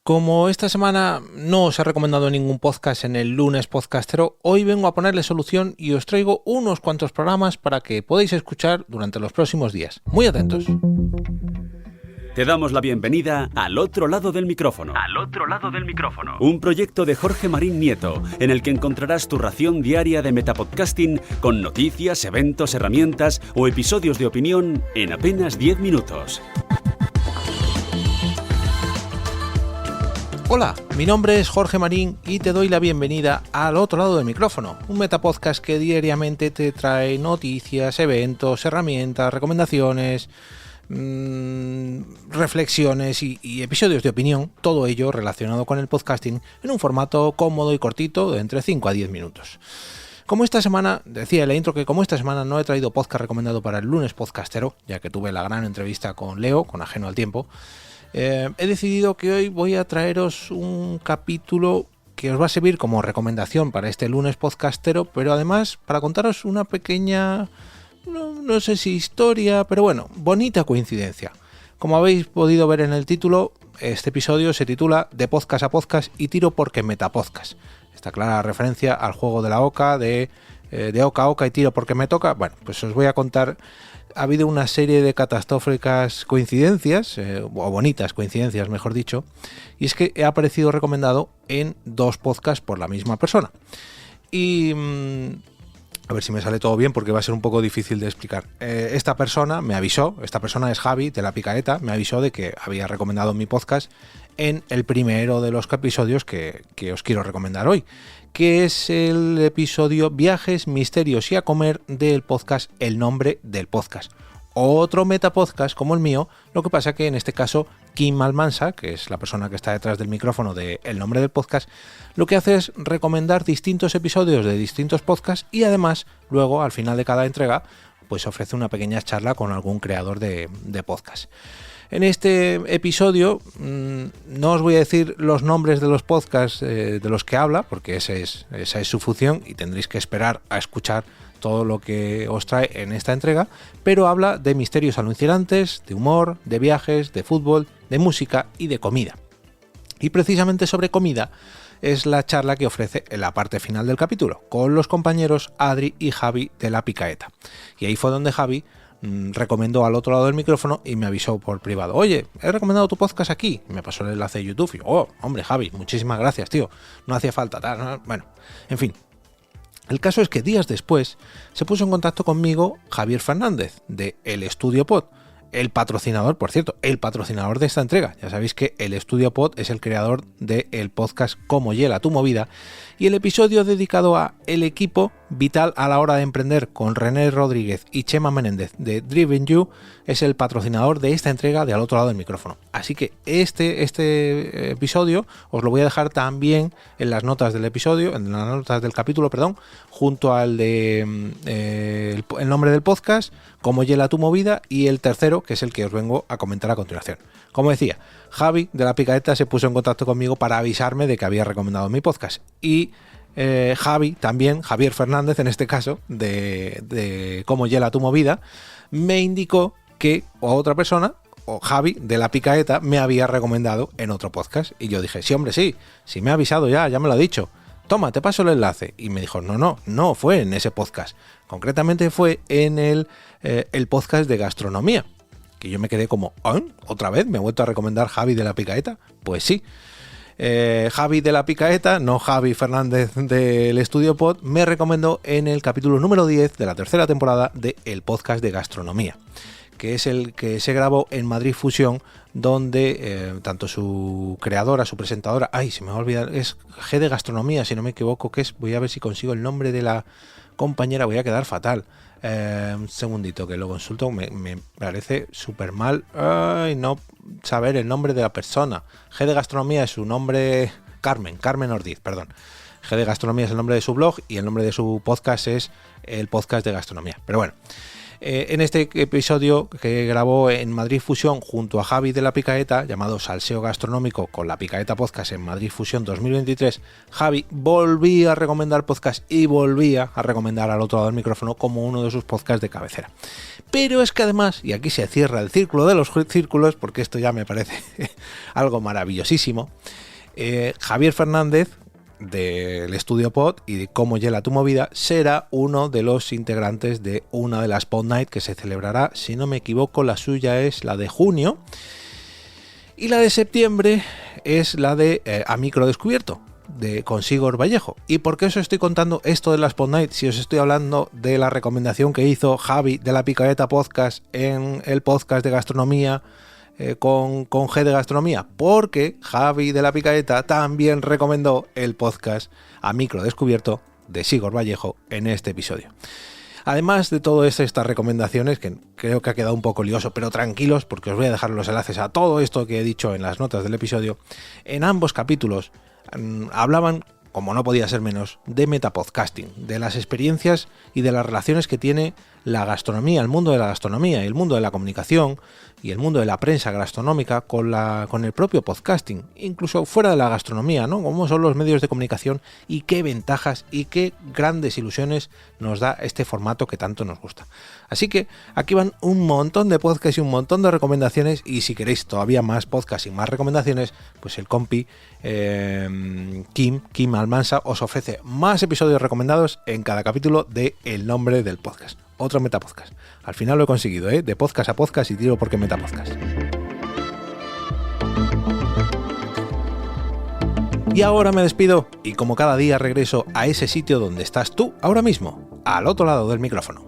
Como esta semana no os he recomendado ningún podcast en el lunes podcastero, hoy vengo a ponerle solución y os traigo unos cuantos programas para que podáis escuchar durante los próximos días. Muy atentos. Te damos la bienvenida al otro lado del micrófono. Al otro lado del micrófono. Un proyecto de Jorge Marín Nieto, en el que encontrarás tu ración diaria de metapodcasting con noticias, eventos, herramientas o episodios de opinión en apenas 10 minutos. Hola, mi nombre es Jorge Marín y te doy la bienvenida al otro lado del micrófono, un metapodcast que diariamente te trae noticias, eventos, herramientas, recomendaciones, reflexiones y episodios de opinión, todo ello relacionado con el podcasting en un formato cómodo y cortito de entre 5 a 10 minutos. Como esta semana, decía en la intro que como esta semana no he traído podcast recomendado para el lunes podcastero, ya que tuve la gran entrevista con Leo, con Ajeno al Tiempo, he decidido que hoy voy a traeros un capítulo que os va a servir como recomendación para este lunes podcastero, pero además para contaros una pequeña, no sé si historia, pero bueno, bonita coincidencia. Como habéis podido ver en el título, este episodio se titula De podcast a podcast y tiro porque metapodcast. Esta clara referencia al juego de la oca, de oca a oca y tiro porque me toca. Bueno, pues os voy a contar. Ha habido una serie de catastróficas coincidencias, o bonitas coincidencias, mejor dicho, y es que he aparecido recomendado en 2 podcasts por la misma persona. Y a ver si me sale todo bien porque va a ser un poco difícil de explicar. Esta persona me avisó, esta persona es Javi de La Picaeta, me avisó de que había recomendado mi podcast en el primero de los episodios que os quiero recomendar hoy, que es el episodio Viajes, Misterios y a Comer del podcast El Nombre del Podcast. Otro metapodcast como el mío, lo que pasa que en este caso Kim Almansa, que es la persona que está detrás del micrófono de El Nombre del Podcast, lo que hace es recomendar distintos episodios de distintos podcasts y además luego al final de cada entrega pues ofrece una pequeña charla con algún creador de podcast. En este episodio no os voy a decir los nombres de los podcasts de los que habla, porque esa es su función y tendréis que esperar a escuchar todo lo que os trae en esta entrega, pero habla de misterios alucinantes, de humor, de viajes, de fútbol, de música y de comida. Y precisamente sobre comida es la charla que ofrece en la parte final del capítulo, con los compañeros Adri y Javi de La Picaeta. Y ahí fue donde Javi recomendó al otro lado del micrófono y me avisó por privado: oye, he recomendado tu podcast aquí, y me pasó el enlace de YouTube y hombre Javi, muchísimas gracias tío, no hacía falta tal, ¿no? Bueno, en fin, el caso es que días después se puso en contacto conmigo Javier Fernández de El Estudio Pod, el patrocinador, por cierto, el patrocinador de esta entrega. Ya sabéis que El Estudio Pod es el creador del podcast Cómo Hiela tu Movida, y el episodio dedicado a el equipo vital a la hora de emprender con René Rodríguez y Chema Menéndez de Driven You es el patrocinador de esta entrega de Al Otro Lado del Micrófono. Así que este episodio os lo voy a dejar también en las notas del episodio, en las notas del capítulo, perdón, junto al de el nombre del podcast, Cómo Hiela tu Movida, y el tercero, que es el que os vengo a comentar a continuación. Como decía, Javi de La Picaeta se puso en contacto conmigo para avisarme de que había recomendado mi podcast, y Javi también, Javier Fernández en este caso, de Cómo Hiela tu Movida, me indicó que otra persona, o Javi de La Picaeta, me había recomendado en otro podcast, y yo dije, sí hombre, sí me ha avisado ya me lo ha dicho, toma, te paso el enlace. Y me dijo, no fue en ese podcast, concretamente fue en el podcast de gastronomía, que yo me quedé como, ¿otra vez me ha vuelto a recomendar Javi de La Picaeta? Pues sí, Javi de La Picaeta, no Javi Fernández del Estudio Pod, me recomendó en el capítulo número 10 de la tercera temporada de el podcast de gastronomía, que es el que se grabó en Madrid Fusión, donde tanto su creadora, su presentadora, se me va a olvidar, es G de Gastronomía, si no me equivoco, que es, voy a ver si consigo el nombre de la compañera, voy a quedar fatal, un segundito que lo consulto, me parece súper mal, no saber el nombre de la persona. G de Gastronomía es su nombre, Carmen Ordiz, perdón. G de Gastronomía es el nombre de su blog y el nombre de su podcast es el podcast de gastronomía, pero bueno. En este episodio que grabó en Madrid Fusión junto a Javi de La Picaeta, llamado Salseo Gastronómico con La Picaeta Podcast en Madrid Fusión 2023, Javi volvía a recomendar podcast y volvía a recomendar Al Otro Lado del Micrófono como uno de sus podcasts de cabecera. Pero es que además, y aquí se cierra el círculo de los círculos, porque esto ya me parece algo maravillosísimo, Javier Fernández, del Estudio Pod y de Cómo Hiela tu Movida, será uno de los integrantes de una de las Pod Night que se celebrará, si no me equivoco, la suya es la de junio y la de septiembre es la de A Micro Descubierto, con Sigor Vallejo. ¿Y por qué os estoy contando esto de las Pod Night si os estoy hablando de la recomendación que hizo Javi de La Picaeta Podcast en el podcast de gastronomía con G de Gastronomía? Porque Javi de La Picaeta también recomendó el podcast A Micro Descubierto de Sigor Vallejo en este episodio. Además de todas estas recomendaciones, que creo que ha quedado un poco lioso, pero tranquilos porque os voy a dejar los enlaces a todo esto que he dicho en las notas del episodio, en ambos capítulos hablaban, como no podía ser menos, de metapodcasting, de las experiencias y de las relaciones que tiene la gastronomía, el mundo de la gastronomía y el mundo de la comunicación y el mundo de la prensa gastronómica con el propio podcasting, incluso fuera de la gastronomía, ¿no? Cómo son los medios de comunicación y qué ventajas y qué grandes ilusiones nos da este formato que tanto nos gusta. Así que aquí van un montón de podcasts y un montón de recomendaciones, y si queréis todavía más podcasts y más recomendaciones, pues el compi Kim Almansa os ofrece más episodios recomendados en cada capítulo de El Nombre del Podcast. Otro metapodcast. Al final lo he conseguido, de podcast a podcast y tiro porque metapodcast. Y ahora me despido y como cada día regreso a ese sitio donde estás tú ahora mismo, al otro lado del micrófono.